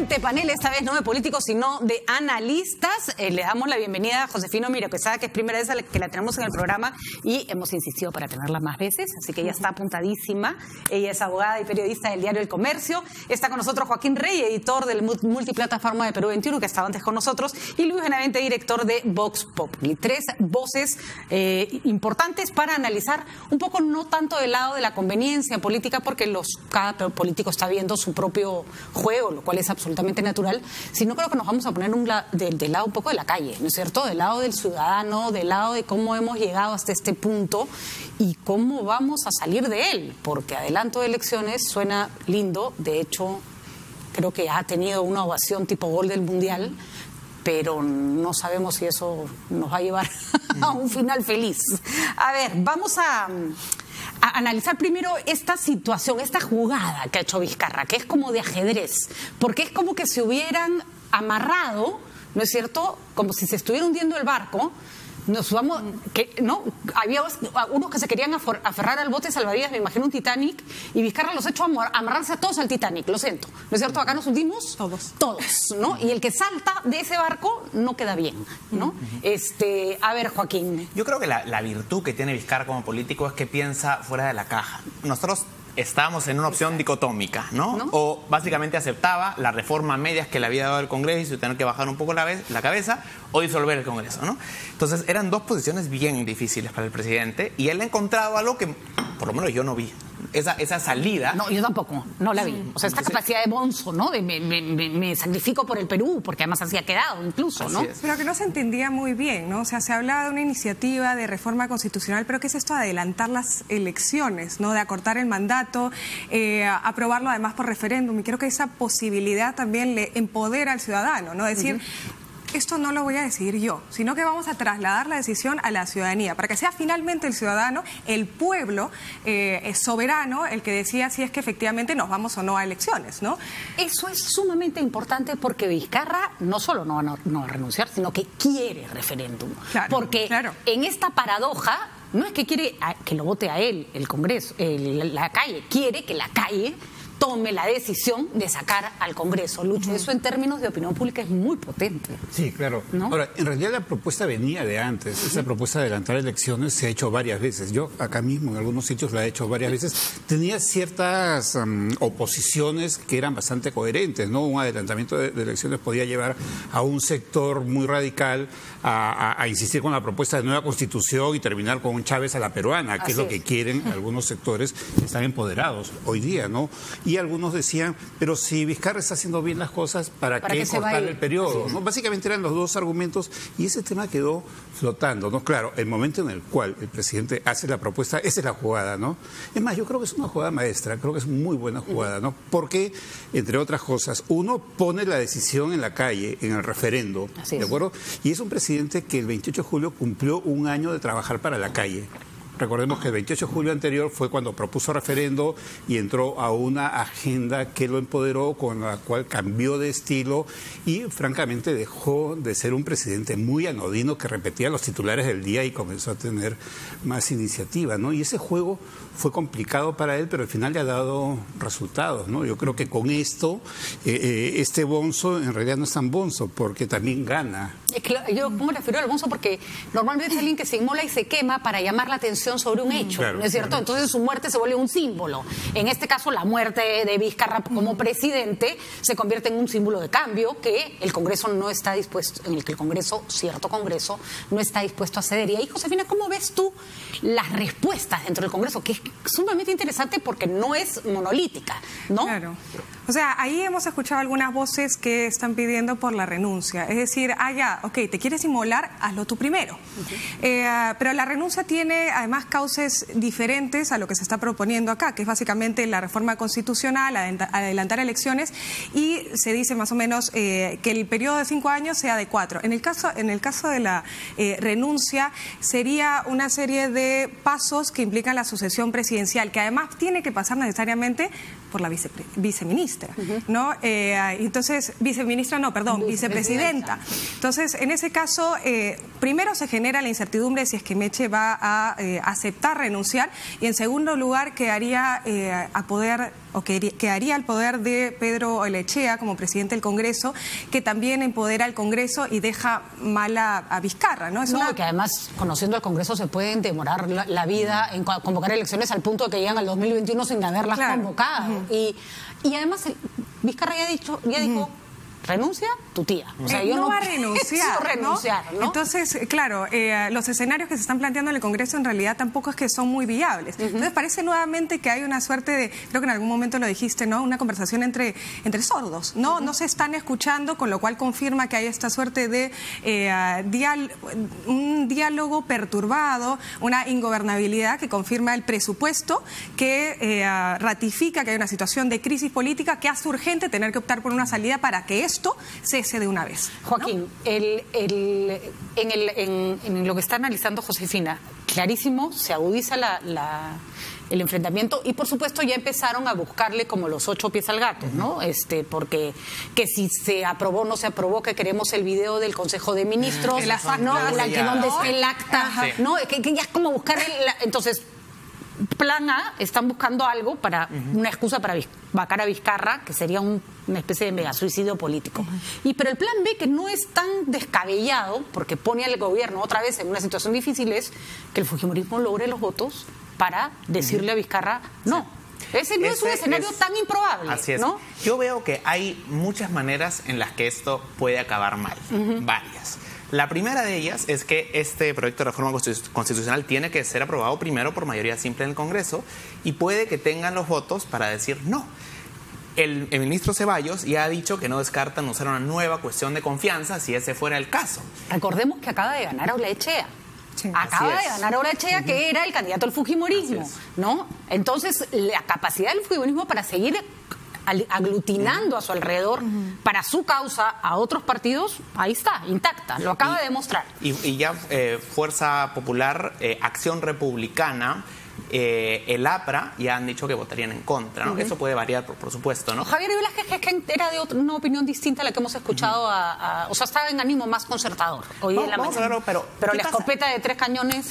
siguiente panel, esta vez no de políticos, sino de analistas. Le damos la bienvenida a Josefina Miro Quesada, que es primera vez que la tenemos en el programa y hemos insistido para tenerla más veces, así que ella está apuntadísima. Ella es abogada y periodista del diario El Comercio. Está con nosotros Joaquín Rey, editor del multiplataforma de Perú 21, que estaba antes con nosotros, y Luis Benavente, director de Vox Populi. Tres voces importantes para analizar un poco, no tanto del lado de la conveniencia política, porque cada político está viendo su propio juego, lo cual es absolutamente natural, sino creo que nos vamos a poner del lado un poco de la calle, ¿no es cierto? Del lado del ciudadano, del lado de cómo hemos llegado hasta este punto y cómo vamos a salir de él, porque adelanto de elecciones suena lindo, de hecho creo que ha tenido una ovación tipo gol del Mundial, pero no sabemos si eso nos va a llevar a un final feliz. A ver, vamos a analizar primero esta situación, esta jugada que ha hecho Vizcarra, que es como de ajedrez, porque es como que se hubieran amarrado, ¿no es cierto?, como si se estuviera hundiendo el barco. Nos vamos, ¿no? Había unos que se querían aferrar al bote salvavidas, me imagino un Titanic, y Vizcarra los ha hecho amarrarse a todos al Titanic, lo siento, ¿no es cierto? Acá nos hundimos todos, ¿no? Y el que salta de ese barco no queda bien, ¿no? A ver, Joaquín. Yo creo que la virtud que tiene Vizcarra como político es que piensa fuera de la caja. Nosotros estábamos en una opción dicotómica, ¿no? O básicamente aceptaba la reforma a medias que le había dado el Congreso y tener que bajar un poco la cabeza, o disolver el Congreso, ¿no? Entonces eran dos posiciones bien difíciles para el presidente, y él ha encontrado algo que por lo menos yo no vi. Esa salida. No, yo tampoco, no la vi. O sea, esta capacidad de bonzo, ¿no? De me sacrifico por el Perú, porque además así ha quedado incluso, ¿no? Pero que no se entendía muy bien, ¿no? O sea, se hablaba de una iniciativa de reforma constitucional, pero ¿qué es esto de adelantar las elecciones, ¿no? De acortar el mandato, aprobarlo además por referéndum. Y creo que esa posibilidad también le empodera al ciudadano, ¿no? Decir, esto no lo voy a decidir yo, sino que vamos a trasladar la decisión a la ciudadanía, para que sea finalmente el ciudadano, el pueblo soberano, el que decida si es que efectivamente nos vamos o no a elecciones, ¿no? Eso es sumamente importante, porque Vizcarra no solo no va a renunciar, sino que quiere referéndum. Claro, porque en esta paradoja no es que quiere que lo vote a él el Congreso, la calle, quiere que la calle tome la decisión de sacar al Congreso. Lucho, eso en términos de opinión pública es muy potente. Sí, claro. ¿No? Ahora, en realidad la propuesta venía de antes. Esa propuesta de adelantar elecciones se ha hecho varias veces. Yo acá mismo en algunos sitios la he hecho varias veces. Tenía ciertas oposiciones que eran bastante coherentes, ¿no? Un adelantamiento de elecciones podía llevar a un sector muy radical a insistir con la propuesta de nueva constitución y terminar con un Chávez a la peruana, que es lo que quieren algunos sectores que están empoderados hoy día, ¿no? Y algunos decían, pero si Vizcarra está haciendo bien las cosas, ¿para qué cortar el periodo? ¿No? Básicamente eran los dos argumentos, y ese tema quedó flotando, ¿no? Claro, el momento en el cual el presidente hace la propuesta, esa es la jugada, ¿no? Es más, yo creo que es una jugada maestra, creo que es muy buena jugada, ¿no? Porque, entre otras cosas, uno pone la decisión en la calle, en el referendo, ¿de acuerdo? Y es un presidente que el 28 de julio cumplió un año de trabajar para la calle. Recordemos que el 28 de julio anterior fue cuando propuso referendo y entró a una agenda que lo empoderó, con la cual cambió de estilo y francamente dejó de ser un presidente muy anodino que repetía los titulares del día y comenzó a tener más iniciativa, ¿no? Y ese juego fue complicado para él, pero al final le ha dado resultados, ¿no? Yo creo que con esto, este bonzo en realidad no es tan bonzo, porque también gana. Es que yo me refiero al bonzo porque normalmente es alguien que se inmola y se quema para llamar la atención sobre un hecho, ¿no es cierto? Entonces su muerte se vuelve un símbolo. En este caso, la muerte de Vizcarra como presidente se convierte en un símbolo de cambio que el Congreso no está dispuesto, en el que el Congreso, cierto Congreso, no está dispuesto a ceder. Y ahí, Josefina, ¿cómo ves tú las respuestas dentro del Congreso? Que es sumamente interesante porque no es monolítica, ¿no? Claro. O sea, ahí hemos escuchado algunas voces que están pidiendo por la renuncia. Es decir, ya, ok, te quieres inmolar, hazlo tú primero. Pero la renuncia tiene además causas diferentes a lo que se está proponiendo acá, que es básicamente la reforma constitucional, adelantar elecciones, y se dice más o menos que el periodo de 5 años sea de 4. En el caso de la renuncia, sería una serie de pasos que implican la sucesión presidencial, que además tiene que pasar necesariamente por la viceministra, ¿no? Entonces, vicepresidenta. Entonces, en ese caso, primero se genera la incertidumbre si es que Meche va a aceptar renunciar, y en segundo lugar quedaría a poder o que quedaría al poder de Pedro Ollechea como presidente del Congreso, que también empodera al Congreso y deja mal a Vizcarra, ¿no? Que además, conociendo al Congreso, se pueden demorar la vida en convocar elecciones al punto de que llegan al 2021 sin haberlas convocado. Y además, Vizcarra ya dijo, renuncia tu tía. O sea, yo no va a renunciar, ¿no? Entonces, claro, los escenarios que se están planteando en el Congreso en realidad tampoco es que son muy viables. Entonces parece nuevamente que hay una suerte de, creo que en algún momento lo dijiste, ¿no? Una conversación entre sordos, ¿no? No se están escuchando, con lo cual confirma que hay esta suerte de un diálogo perturbado, una ingobernabilidad que confirma el presupuesto, que ratifica que hay una situación de crisis política que hace urgente tener que optar por una salida para que esto cese de una vez, ¿no? Joaquín, en lo que está analizando Josefina, clarísimo, se agudiza el enfrentamiento y por supuesto ya empezaron a buscarle como los 8 pies al gato, ¿no? Porque que si se aprobó o no se aprobó, que queremos el video del Consejo de Ministros, ¿no? Donde está el acta, ¿no? Que ya es como buscar entonces, plan A, están buscando algo para una excusa para vacar a Vizcarra, que sería una especie de mega suicidio político. Pero el plan B, que no es tan descabellado, porque pone al gobierno otra vez en una situación difícil, es que el fujimorismo logre los votos para decirle a Vizcarra no. Ese no es un escenario tan improbable. Así es. ¿No? Yo veo que hay muchas maneras en las que esto puede acabar mal. Varias. La primera de ellas es que este proyecto de reforma constitucional tiene que ser aprobado primero por mayoría simple en el Congreso y puede que tengan los votos para decir no. El ministro Ceballos ya ha dicho que no descartan usar una nueva cuestión de confianza si ese fuera el caso. Recordemos que acaba de ganar Ollechea. Sí. Acaba de ganar Ollechea, que era el candidato al fujimorismo, ¿no? Entonces, la capacidad del fujimorismo para seguir aglutinando a su alrededor para su causa a otros partidos, ahí está, intacta, lo acaba de demostrar. Y ya Fuerza Popular, Acción Republicana, el APRA ya han dicho que votarían en contra, ¿no? Eso puede variar, por supuesto, ¿no? Javier Velázquez era de una opinión distinta a la que hemos escuchado, o sea, estaba en ánimo más concertador hoy en la mañana. Pero la escopeta de 3 cañones...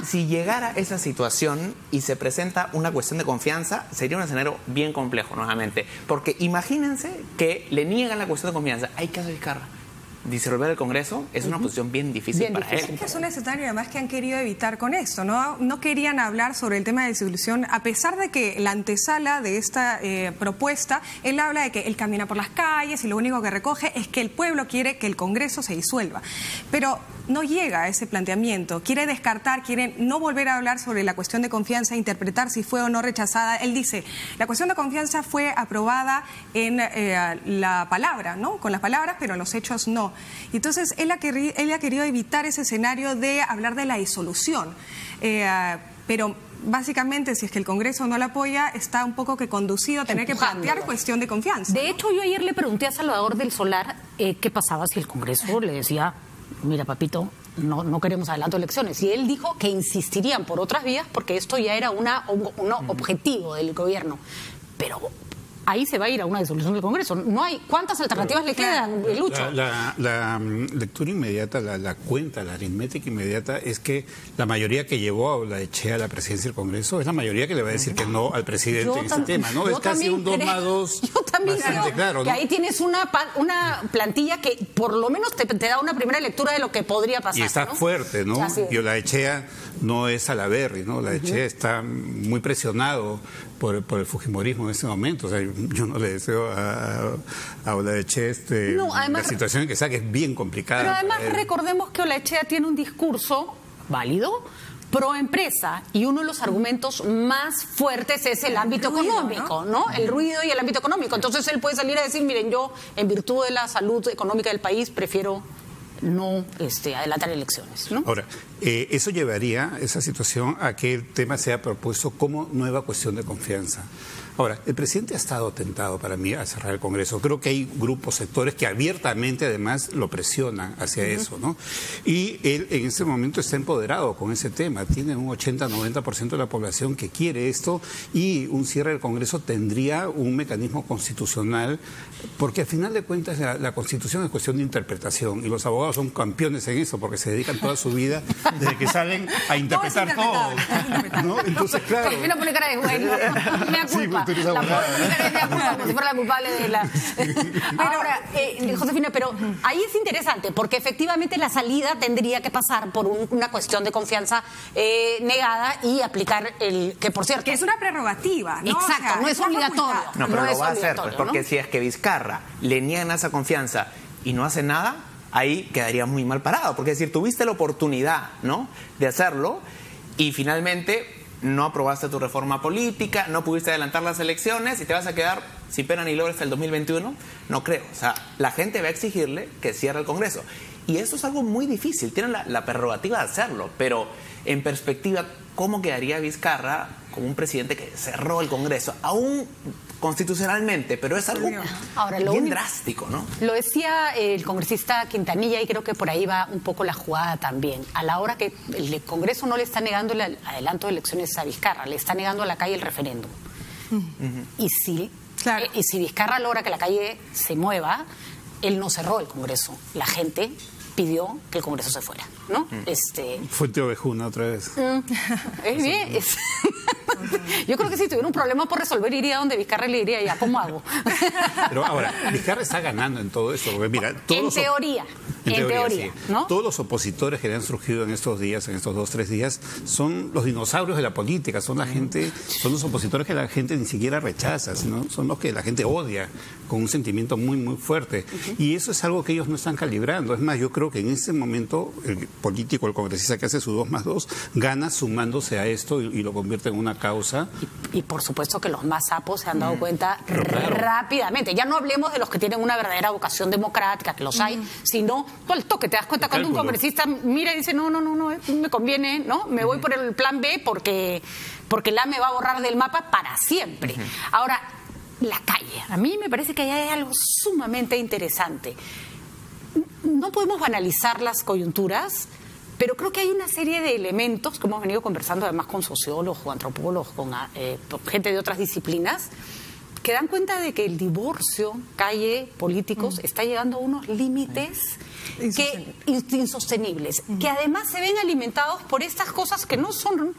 Si llegara esa situación y se presenta una cuestión de confianza, sería un escenario bien complejo, nuevamente. Porque imagínense que le niegan la cuestión de confianza. Hay que Vizcarra. Disolver el Congreso es una posición bien difícil para él. Es un escenario además que han querido evitar con esto, ¿no? No querían hablar sobre el tema de disolución, a pesar de que la antesala de esta propuesta, él habla de que él camina por las calles y lo único que recoge es que el pueblo quiere que el Congreso se disuelva. Pero no llega a ese planteamiento, quiere descartar, quiere no volver a hablar sobre la cuestión de confianza, interpretar si fue o no rechazada. Él dice, la cuestión de confianza fue aprobada en la palabra, ¿no? Con las palabras, pero en los hechos no. Entonces, él ha querido evitar ese escenario de hablar de la disolución. Pero básicamente, si es que el Congreso no la apoya, está un poco que conducido a tener que plantear cuestión de confianza. De hecho, yo ayer le pregunté a Salvador del Solar qué pasaba si el Congreso le decía, mira, papito, no queremos adelanto de elecciones. Y él dijo que insistirían por otras vías porque esto ya era un objetivo del gobierno. Pero ahí se va a ir a una disolución del Congreso. No hay. ¿Cuántas alternativas le quedan, Lucho? La lectura inmediata, la cuenta, la aritmética inmediata es que la mayoría que llevó a Ollechea a la presidencia del Congreso es la mayoría que le va a decir que no al presidente en ese tema, ¿no? Es casi un 2+2. Yo también creo claro, que ¿no? ahí tienes una plantilla que por lo menos te da una primera lectura de lo que podría pasar. Y está, ¿no? Fuerte, ¿no? Así es. Y Ollechea no es Salaverry, ¿no? Ollechea está muy presionado por el fujimorismo en ese momento. O sea, yo no le deseo a Ollechea la situación en que está, que es bien complicada. Pero además recordemos que Ollechea tiene un discurso válido, pro empresa, y uno de los argumentos más fuertes es el ámbito económico, ¿no? El ruido y el ámbito económico. Entonces él puede salir a decir, miren, yo en virtud de la salud económica del país prefiero no adelantar elecciones, ¿no? Ahora, eso llevaría, esa situación, a que el tema sea propuesto como nueva cuestión de confianza. Ahora, el presidente ha estado tentado para mí a cerrar el Congreso. Creo que hay grupos, sectores que abiertamente además lo presionan hacia eso, ¿no? Y él en este momento está empoderado con ese tema. Tiene un 80-90% de la población que quiere esto, y un cierre del Congreso tendría un mecanismo constitucional, porque al final de cuentas la Constitución es cuestión de interpretación, y los abogados son campeones en eso porque se dedican toda su vida desde que salen a interpretar todo, ¿no? Entonces, claro. ¿Por qué no pone cara de bueno? Me da culpa. tú eres abogada. Como si fuera la culpable de la... Ahora, Josefina, pero ahí es interesante, porque efectivamente la salida tendría que pasar por una cuestión de confianza negada y aplicar el... que por cierto... Que es una prerrogativa, ¿no? Exacto, o sea, no es obligatorio. No, pero lo va a hacer, pues, porque ¿no? si es que Vizcarra le niegan esa confianza y no hace nada, ahí quedaría muy mal parado. Porque es decir, tuviste la oportunidad, ¿no?, de hacerlo y finalmente no aprobaste tu reforma política, no pudiste adelantar las elecciones y te vas a quedar sin pena ni gloria hasta el 2021. No creo. O sea, la gente va a exigirle que cierre el Congreso. Y eso es algo muy difícil. Tienen la prerrogativa de hacerlo, pero en perspectiva, ¿cómo quedaría Vizcarra como un presidente que cerró el Congreso? Aún constitucionalmente, pero es algo bien drástico, ¿no? Lo decía el congresista Quintanilla y creo que por ahí va un poco la jugada también. A la hora que el Congreso no le está negando el adelanto de elecciones a Vizcarra, le está negando a la calle el referéndum. Y si Vizcarra logra que la calle se mueva, él no cerró el Congreso. La gente pidió que el Congreso se fuera, ¿no? Fuente ovejuna otra vez. Es bien. Yo creo que si tuviera un problema por resolver, iría donde Vizcarra y le diría, ya, ¿cómo hago? Pero ahora, Vizcarra está ganando en todo esto, porque mira... En teoría, sí. ¿no? Todos los opositores que le han surgido en estos días, en estos 2-3 días, son los dinosaurios de la política, son la gente, son los opositores que la gente ni siquiera rechaza, sino son los que la gente odia con un sentimiento muy, muy fuerte. Y eso es algo que ellos no están calibrando. Es más, yo creo que en ese momento el político, el congresista que hace su 2+2, gana sumándose a esto y lo convierte en una causa. Y por supuesto que los más sapos se han dado cuenta rápidamente. Ya no hablemos de los que tienen una verdadera vocación democrática, que los hay, sino todo el toque. Te das cuenta cuando un congresista mira y dice, no, me conviene, ¿no? Me voy por el plan B porque el A me va a borrar del mapa para siempre. Ahora, la calle. A mí me parece que ahí hay algo sumamente interesante. No podemos banalizar las coyunturas, pero creo que hay una serie de elementos que hemos venido conversando además con sociólogos, con antropólogos, con gente de otras disciplinas, que dan cuenta de que el divorcio, calle, políticos, está llegando a unos límites insostenibles, que además se ven alimentados por estas cosas que no son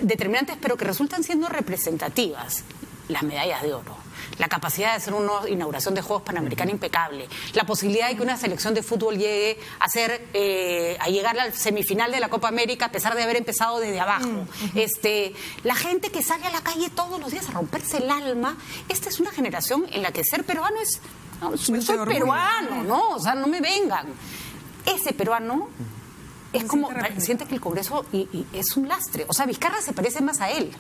determinantes, pero que resultan siendo representativas. Las medallas de oro, la capacidad de hacer una inauguración de Juegos Panamericanos impecable, la posibilidad de que una selección de fútbol llegue a llegar al semifinal de la Copa América a pesar de haber empezado desde abajo. La gente que sale a la calle todos los días a romperse el alma. Esta es una generación en la que ser peruano es... No, soy peruano, ¿no? O sea, no me vengan. Ese peruano es como... Siente que el Congreso es un lastre. O sea, Vizcarra se parece más a él,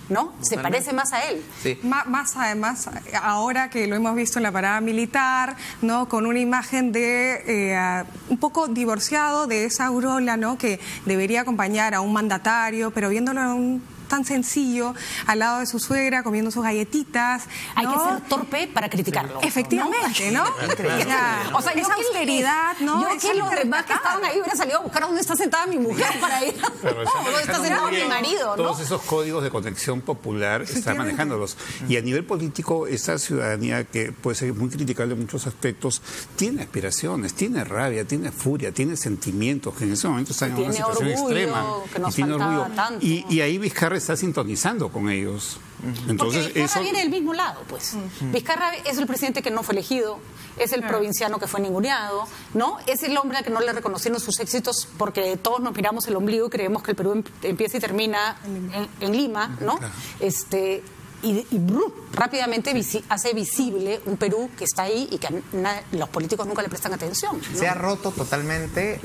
¿no? Se parece más a él. Sí. Más además, ahora que lo hemos visto en la parada militar, ¿no? Con una imagen de un poco divorciado de esa aureola, ¿no? Que debería acompañar a un mandatario, pero viéndolo tan sencillo al lado de su suegra comiendo sus galletitas, ¿no? Hay que ser torpe para criticarlo. Efectivamente, ¿no? O sea, esa austeridad, ¿no? Yo que los demás que estaban ahí hubieran salido a buscar dónde está sentada mi mujer para ir. ¿Dónde está sentado mi marido? Todos esos códigos de conexión popular están manejándolos. Y a nivel político, esta ciudadanía, que puede ser muy criticable en muchos aspectos, tiene aspiraciones, tiene rabia, tiene furia, tiene sentimientos que en ese momento están en una situación extrema. Que nos y tiene orgullo. Tanto. Y ahí Vizcarra está sintonizando con ellos. Entonces, porque Vizcarra viene del mismo lado, pues. Vizcarra es el presidente que no fue elegido, es el provinciano que fue ninguneado, ¿no? Es el hombre al que no le reconocieron sus éxitos porque todos nos miramos el ombligo y creemos que el Perú empieza y termina en Lima, ¿no? Y rápidamente hace visible un Perú que está ahí y que los políticos nunca le prestan atención, ¿no? Se ha roto totalmente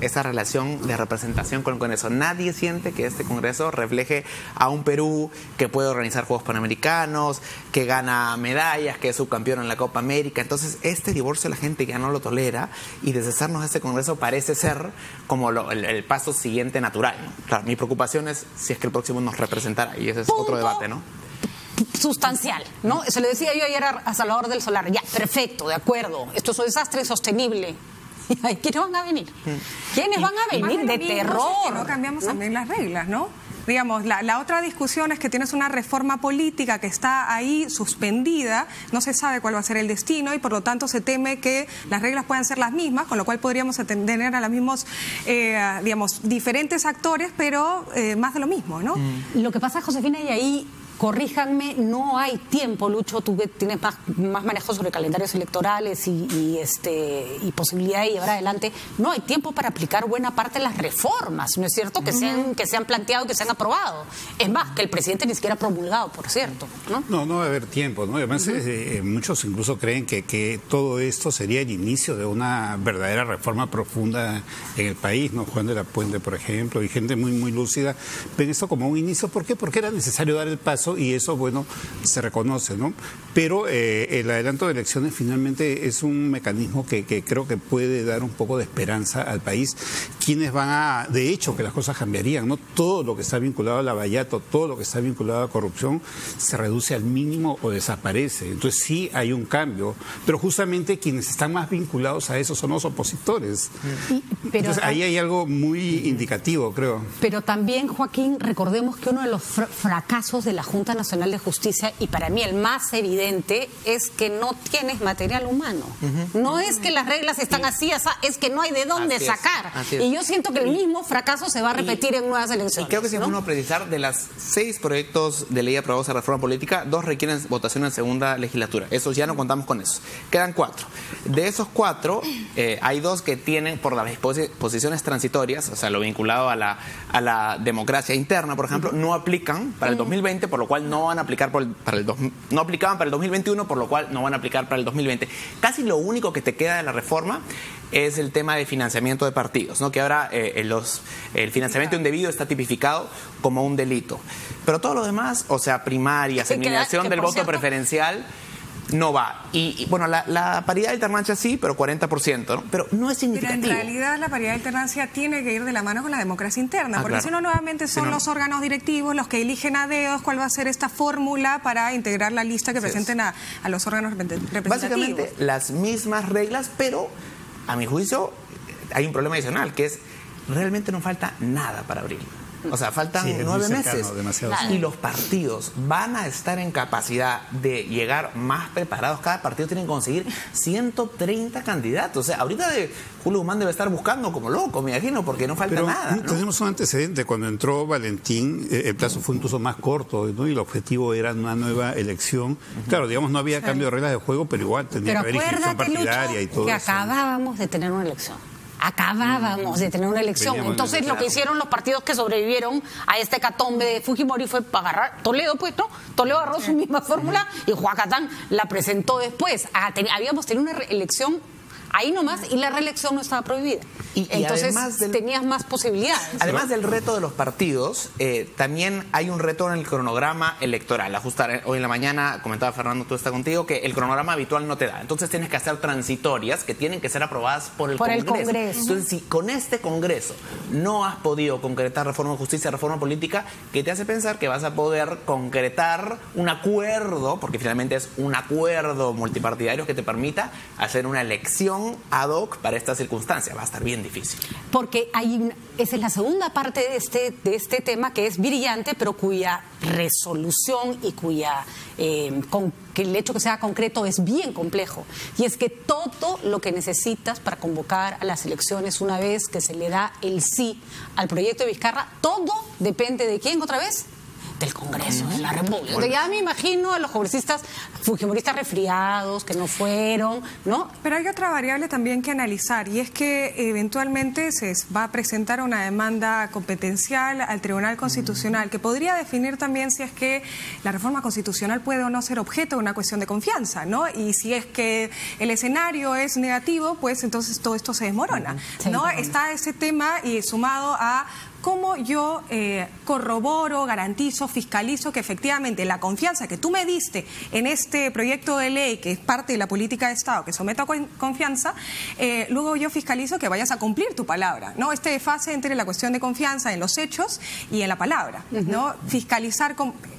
esa relación de representación con el Congreso. Nadie siente que este Congreso refleje a un Perú que puede organizar Juegos Panamericanos, que gana medallas, que es subcampeón en la Copa América. Entonces, este divorcio la gente ya no lo tolera y deshacernos de este Congreso parece ser como el paso siguiente natural, ¿no? Claro, mi preocupación es si es que el próximo nos representará y ese es otro debate, ¿no? Sustancial, ¿no? Se le decía yo ayer a Salvador del Solar, ya, perfecto, de acuerdo, esto es un desastre insostenible. ¿Quiénes van a venir? ¿Quiénes van a venir de terror? Que no cambiamos también las reglas, ¿no? Digamos, la otra discusión es que tienes una reforma política que está ahí suspendida, no se sabe cuál va a ser el destino y por lo tanto se teme que las reglas puedan ser las mismas, con lo cual podríamos tener a los mismos, digamos, diferentes actores, pero más de lo mismo, ¿no? Lo que pasa, Josefina, y ahí corríjanme, no hay tiempo, Lucho, tú que tienes más manejo sobre calendarios electorales y posibilidad de llevar adelante, no hay tiempo para aplicar buena parte de las reformas, ¿no es cierto? Que se han planteado, que se han aprobado. Es más, que el presidente ni siquiera ha promulgado, por cierto, ¿no? No va a haber tiempo, ¿no? Además, muchos incluso creen que todo esto sería el inicio de una verdadera reforma profunda en el país, ¿no? Juan de la Puente, por ejemplo, y gente muy, muy lúcida ven esto como un inicio. ¿Por qué? Porque era necesario dar el paso y eso, bueno, se reconoce, ¿no? Pero el adelanto de elecciones finalmente es un mecanismo que creo que puede dar un poco de esperanza al país. Quienes de hecho, que las cosas cambiarían, ¿no? Todo lo que está vinculado al lavallato, todo lo que está vinculado a corrupción se reduce al mínimo o desaparece. Entonces sí hay un cambio, pero justamente quienes están más vinculados a eso son los opositores. Entonces ahí hay algo muy indicativo, creo. Pero también, Joaquín, recordemos que uno de los fracasos de la Junta Nacional de Justicia, y para mí el más evidente, es que no tienes material humano. No es que las reglas están así, es que no hay de dónde sacar. Y yo siento que el mismo fracaso se va a repetir en nuevas elecciones. Y creo que es bueno precisar, de las 6 proyectos de ley aprobados a reforma política, 2 requieren votación en segunda legislatura. Esos ya no contamos con eso. Quedan 4. De esos 4, hay 2 que tienen, por las posiciones transitorias, o sea, lo vinculado a la democracia interna, por ejemplo, no aplican para el 2020, por lo cual no van a aplicar no aplicaban para el 2021, por lo cual no van a aplicar para el 2020. Casi lo único que te queda de la reforma es el tema de financiamiento de partidos, ¿no? Que ahora el financiamiento indebido está tipificado como un delito. Pero todo lo demás, o sea, primarias, eliminación del voto preferencial, no va. Y bueno, la paridad de alternancia sí, pero 40%, ¿no? Pero no es significativo. Pero en realidad la paridad de alternancia tiene que ir de la mano con la democracia interna, porque si no, nuevamente son los órganos directivos los que eligen a dedos cuál va a ser esta fórmula para integrar la lista que presenten a los órganos representativos. Básicamente las mismas reglas, pero a mi juicio hay un problema adicional, que es realmente no falta nada para abril. O sea, faltan 9 meses. Y los partidos van a estar en capacidad de llegar más preparados. Cada partido tiene que conseguir 130 candidatos. O sea, ahorita Julio Guzmán debe estar buscando como loco, me imagino, porque no falta nada, ¿no? Tenemos un antecedente. Cuando entró Valentín, el plazo fue incluso más corto, ¿no? Y el objetivo era una nueva elección. Claro, digamos, no había cambio de reglas de juego, pero igual tenía que haber inscripción partidaria, Lucho, y todo que eso. Acabábamos de tener una elección. Acabábamos de tener una elección. Entonces lo que hicieron los partidos que sobrevivieron a este hecatombe de Fujimori fue agarrar Toledo, pues, ¿no? Toledo agarró su misma fórmula y Huacatán la presentó después. Habíamos tenido una elección ahí nomás y la reelección no estaba prohibida. Entonces tenías más posibilidades. Además del reto de los partidos, también hay un reto en el cronograma electoral. Ajustar, hoy en la mañana comentaba Fernando, tú estás contigo, que el cronograma habitual no te da. Entonces tienes que hacer transitorias que tienen que ser aprobadas por el Congreso. Entonces, si con este Congreso no has podido concretar reforma de justicia, reforma política, ¿qué te hace pensar que vas a poder concretar un acuerdo? Porque finalmente es un acuerdo multipartidario que te permita hacer una elección ad hoc para esta circunstancia. Va a estar bien difícil. Porque esa es la segunda parte de este tema, que es brillante, pero cuya resolución y que el hecho que sea concreto es bien complejo. Y es que todo lo que necesitas para convocar a las elecciones, una vez que se le da el sí al proyecto de Vizcarra, todo depende de ¿quién otra vez? Del Congreso de la República. Bueno. Ya me imagino a los congresistas fujimoristas resfriados que no fueron, ¿no? Pero hay otra variable también que analizar, y es que eventualmente se va a presentar una demanda competencial al Tribunal Constitucional que podría definir también si es que la reforma constitucional puede o no ser objeto de una cuestión de confianza, ¿no? Y si es que el escenario es negativo, pues entonces todo esto se desmorona, ¿no? Está ese tema y sumado a cómo yo corroboro, garantizo, fiscalizo que efectivamente la confianza que tú me diste en este proyecto de ley, que es parte de la política de Estado, que someto a confianza, luego yo fiscalizo que vayas a cumplir tu palabra, ¿no? Este desfase entre la cuestión de confianza en los hechos y en la palabra, ¿no? Fiscalizar,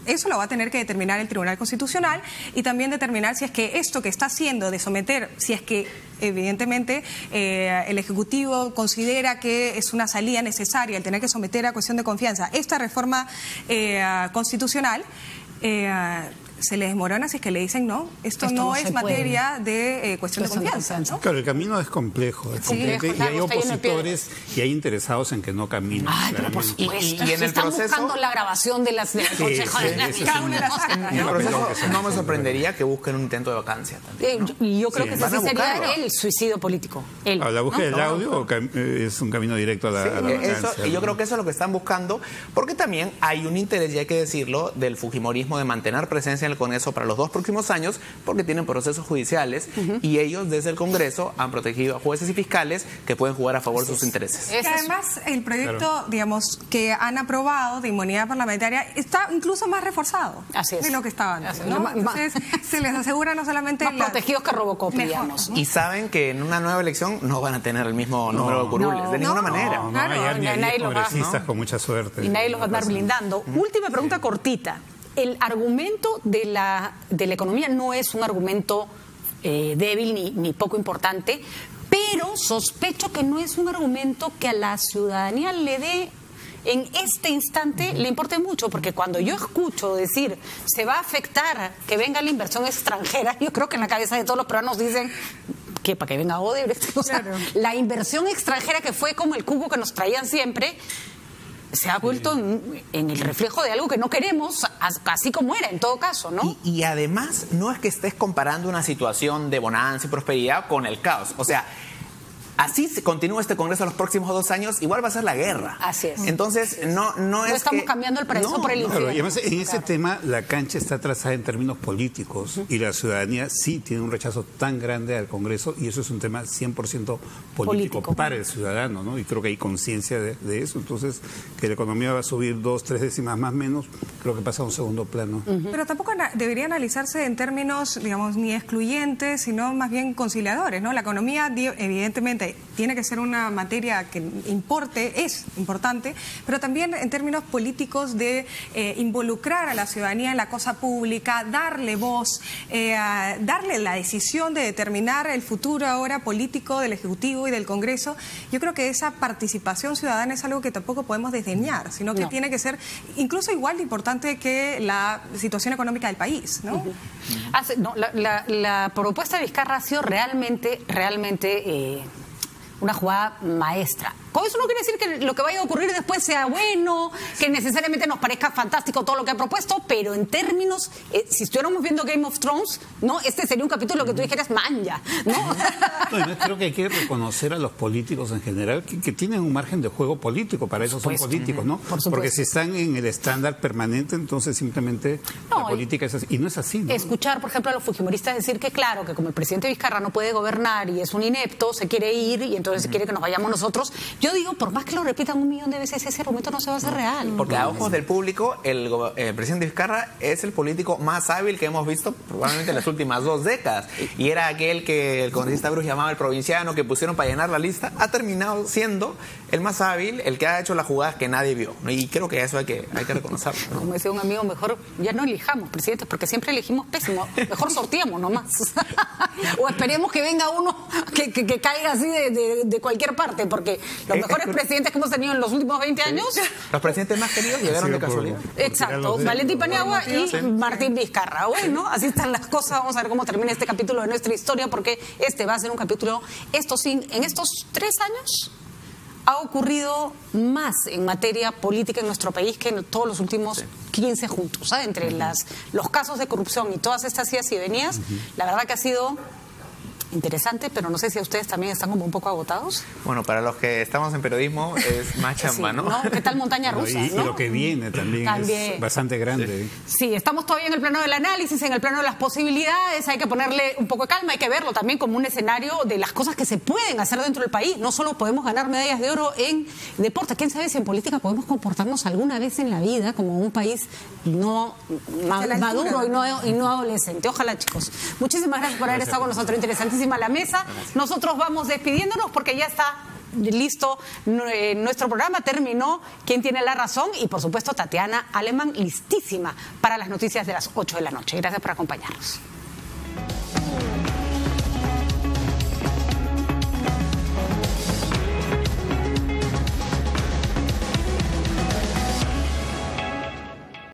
eso lo va a tener que determinar el Tribunal Constitucional, y también determinar si es que esto que está haciendo de someter, si es que evidentemente el Ejecutivo considera que es una salida necesaria el tener que someter a cuestión de confianza esta reforma constitucional, se le desmorona si es que le dicen no, esto no es materia de cuestión de confianza, ¿no? Claro, el camino es complejo, y hay opositores y hay interesados en que no caminen. Ay, pero por supuesto. Y en el proceso buscando la grabación de las consejo de cada una de las actas, en el proceso no me sorprendería que busquen un intento de vacancia también, ¿no? Y yo creo que ese sería el suicidio político. ¿La búsqueda del audio es un camino directo a la vacancia? Yo creo que eso es lo que están buscando, porque también hay un interés, y hay que decirlo, del fujimorismo de mantener presencia en el Congreso para los 2 próximos años, porque tienen procesos judiciales y ellos desde el Congreso han protegido a jueces y fiscales que pueden jugar a favor de sus intereses. Y además el proyecto, digamos, que han aprobado de inmunidad parlamentaria está incluso más reforzado de lo que estaba antes, ¿no? Entonces se les asegura no solamente más protegidos que Robocop, digamos, ¿no? Y saben que en una nueva elección no van a tener el mismo número de curules, de ninguna manera. No, hay congresistas con mucha suerte. Y nadie los va a andar blindando. Última pregunta cortita. El argumento de la economía no es un argumento débil ni poco importante, pero sospecho que no es un argumento que a la ciudadanía le dé en este instante le importe mucho, porque cuando yo escucho decir se va a afectar que venga la inversión extranjera, yo creo que en la cabeza de todos los peruanos dicen que para que venga Odebrecht, o sea, la inversión extranjera que fue como el cubo que nos traían siempre se ha vuelto en el reflejo de algo que no queremos, así como era en todo caso, ¿no? Y además no es que estés comparando una situación de bonanza y prosperidad con el caos, o sea, así se continúa este Congreso los próximos 2 años, igual va a ser la guerra. Así es. Entonces, no es estamos cambiando el paraíso por el infierno. Claro, y además, en ese tema, la cancha está trazada en términos políticos y la ciudadanía sí tiene un rechazo tan grande al Congreso y eso es un tema 100% político para el ciudadano, ¿no? Y creo que hay conciencia de eso. Entonces, que la economía va a subir 2, 3 décimas más o menos, creo que pasa a un segundo plano. Pero tampoco debería analizarse en términos, digamos, ni excluyentes, sino más bien conciliadores, ¿no? La economía, evidentemente, tiene que ser una materia que importe, es importante, pero también en términos políticos de involucrar a la ciudadanía en la cosa pública, darle voz, darle la decisión de determinar el futuro ahora político del Ejecutivo y del Congreso. Yo creo que esa participación ciudadana es algo que tampoco podemos desdeñar, sino que tiene que ser incluso igual de importante que la situación económica del país, ¿no? La propuesta de Vizcarra ha sido realmente una jugada maestra. Con eso no quiere decir que lo que vaya a ocurrir después sea bueno, que necesariamente nos parezca fantástico todo lo que ha propuesto, pero en términos, si estuviéramos viendo Game of Thrones, ¿no? Este sería un capítulo que tú dijeras manja, ¿no? Yo creo que hay que reconocer a los políticos en general que tienen un margen de juego político, para eso son políticos, ¿no? Porque si están en el estándar permanente, entonces simplemente la política es así, y no es así, ¿no? Escuchar, por ejemplo, a los fujimoristas decir que claro, que como el presidente Vizcarra no puede gobernar y es un inepto, se quiere ir y entonces quiere que nos vayamos nosotros. Yo digo, por más que lo repitan 1.000.000 de veces, ese argumento no se va a hacer real. Porque a ojos del público, el presidente Vizcarra es el político más hábil que hemos visto probablemente en las últimas 2 décadas. Y era aquel que el congresista Bruce llamaba el provinciano, que pusieron para llenar la lista. Ha terminado siendo el más hábil, el que ha hecho las jugadas que nadie vio. Y creo que eso hay que reconocerlo, ¿no? Como decía un amigo, mejor ya no elijamos presidentes, porque siempre elegimos pésimo. Mejor sorteamos nomás. O esperemos que venga uno que caiga así de cualquier parte, porque los mejores presidentes que hemos tenido en los últimos 20 años... Los presidentes más queridos llegaron de casualidad. Exacto, Valentín Paniagua y Martín Vizcarra. Bueno, así están las cosas. Vamos a ver cómo termina este capítulo de nuestra historia, porque este va a ser un capítulo... En estos 3 años ha ocurrido más en materia política en nuestro país que en todos los últimos 15 juntos, ¿sabes? Entre los casos de corrupción y todas estas idas y venidas, la verdad que ha sido... interesante, pero no sé si a ustedes también están como un poco agotados. Bueno, para los que estamos en periodismo es más chamba, ¿no? ¿Qué tal montaña rusa? Y lo que viene también es bastante grande. Sí, estamos todavía en el plano del análisis, en el plano de las posibilidades, hay que ponerle un poco de calma, hay que verlo también como un escenario de las cosas que se pueden hacer dentro del país. No solo podemos ganar medallas de oro en deporte, quién sabe si en política podemos comportarnos alguna vez en la vida como un país no maduro y no adolescente. Ojalá, chicos. Muchísimas gracias por haber estado con nosotros. Interesantísima la mesa. Nosotros vamos despidiéndonos porque ya está listo nuestro programa. Terminó ¿Quién tiene la razón? Y por supuesto Tatiana Alemán listísima para las noticias de las 8 de la noche. Gracias por acompañarnos.